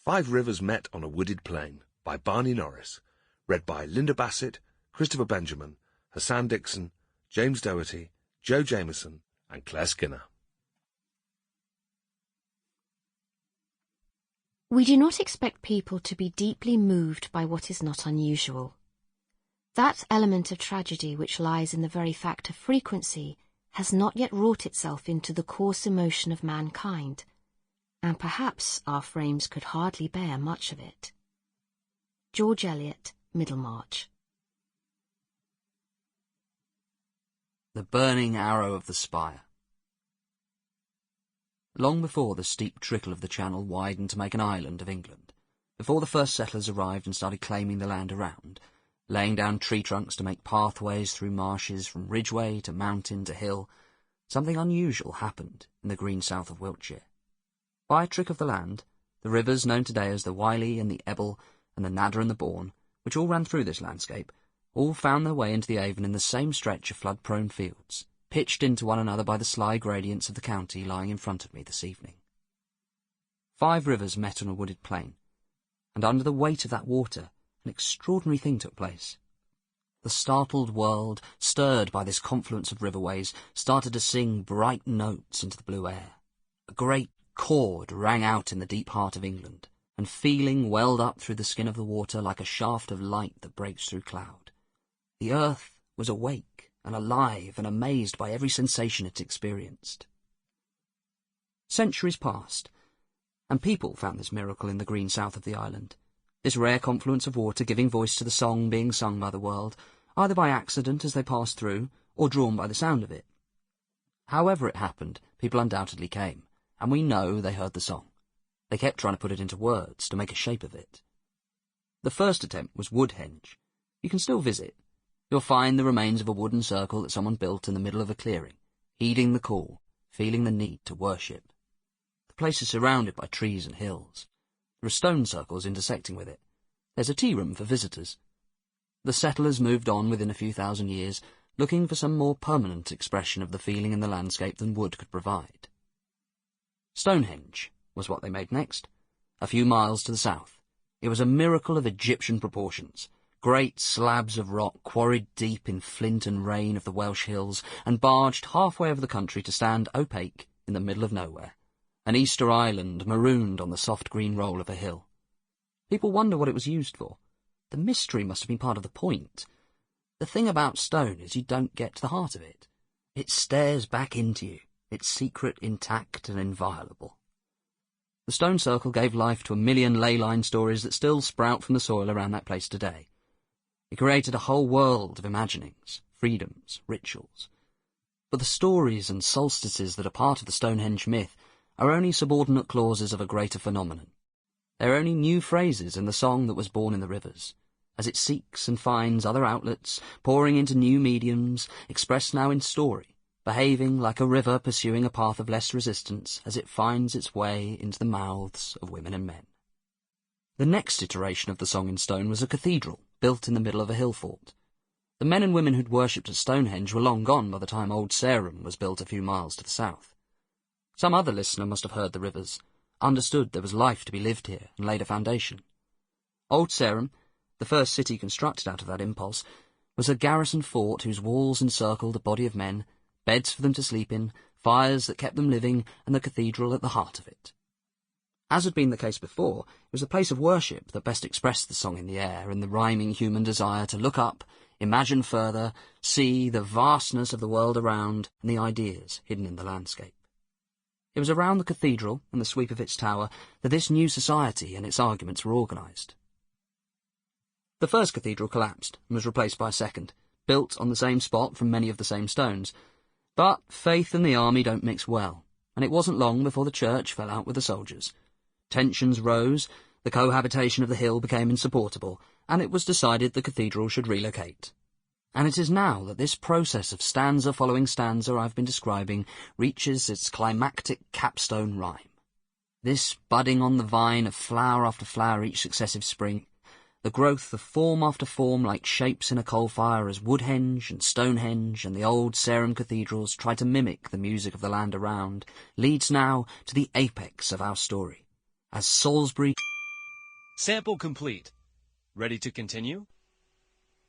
Five Rivers Met on a Wooded Plain by Barney Norris. Read by Linda Bassett, Christopher Benjamin, Hasan Dixon, James Doherty, Joe Jameson, and Claire Skinner. We do not expect people to be deeply moved by what is not unusual. That element of tragedy which lies in the very fact of frequency has not yet wrought itself into the coarse emotion of mankind, and perhaps our frames could hardly bear much of it. George Eliot, Middlemarch. The burning arrow of the spire. Long before the steep trickle of the Channel widened to make an island of England, before the first settlers arrived and started claiming the land around, laying down tree trunks to make pathways through marshes from ridgeway to mountain to hill, something unusual happened in the green south of Wiltshire. By a trick of the land, the rivers known today as the Wylye and the Ebble and the Nadder and the Bourne, which all ran through this landscape, all found their way into the Avon in the same stretch of flood-prone fields, pitched into one another by the sly gradients of the county lying in front of me this evening. 5 rivers met on a wooded plain, and under the weight of that water, an extraordinary thing took place. The startled world, stirred by this confluence of riverways, started to sing bright notes into the blue air. A great chord rang out in the deep heart of England, and feeling welled up through the skin of the water like a shaft of light that breaks through cloud. The earth was awake and alive and amazed by every sensation it experienced. Centuries passed, and people found this miracle in the green south of the island, this rare confluence of water giving voice to the song being sung by the world, either by accident as they passed through, or drawn by the sound of it. However it happened, people undoubtedly came, and we know they heard the song. They kept trying to put it into words, to make a shape of it. The first attempt was Woodhenge. You can still visit. You'll find the remains of a wooden circle that someone built in the middle of a clearing, heeding the call, feeling the need to worship. The place is surrounded by trees and hills. There are stone circles intersecting with it. There's a tea room for visitors. The settlers moved on within a few thousand years, looking for some more permanent expression of the feeling in the landscape than wood could provide. Stonehenge was what they made next, a few miles to the south. It was a miracle of Egyptian proportions. Great slabs of rock quarried deep in flint and rain of the Welsh hills and barged halfway over the country to stand opaque in the middle of nowhere, an Easter island marooned on the soft green roll of a hill. People wonder what it was used for. The mystery must have been part of the point. The thing about stone is you don't get to the heart of it. It stares back into you, its secret intact and inviolable. The stone circle gave life to a million ley-line stories that still sprout from the soil around that place today. It created a whole world of imaginings, freedoms, rituals. But the stories and solstices that are part of the Stonehenge myth are only subordinate clauses of a greater phenomenon. They are only new phrases in the song that was born in the rivers, as it seeks and finds other outlets, pouring into new mediums, expressed now in story, behaving like a river pursuing a path of less resistance as it finds its way into the mouths of women and men. The next iteration of the song in stone was a cathedral, built in the middle of a hill fort. The men and women who'd worshipped at Stonehenge were long gone by the time Old Sarum was built a few miles to the south. Some other listener must have heard the rivers, understood there was life to be lived here, and laid a foundation. Old Sarum, the first city constructed out of that impulse, was a garrison fort whose walls encircled a body of men, beds for them to sleep in, fires that kept them living, and the cathedral at the heart of it. As had been the case before, it was a place of worship that best expressed the song in the air and the rhyming human desire to look up, imagine further, see the vastness of the world around and the ideas hidden in the landscape. It was around the cathedral and the sweep of its tower that this new society and its arguments were organised. The first cathedral collapsed and was replaced by a second, built on the same spot from many of the same stones. But faith and the army don't mix well, and it wasn't long before the church fell out with the soldiers. Tensions rose, the cohabitation of the hill became insupportable, and it was decided the cathedral should relocate. And it is now that this process of stanza following stanza I've been describing reaches its climactic capstone rhyme. This budding on the vine of flower after flower each successive spring, the growth of form after form like shapes in a coal fire as Woodhenge and Stonehenge and the old Sarum cathedrals try to mimic the music of the land around, leads now to the apex of our story, as Salisbury Sample complete. Ready to continue?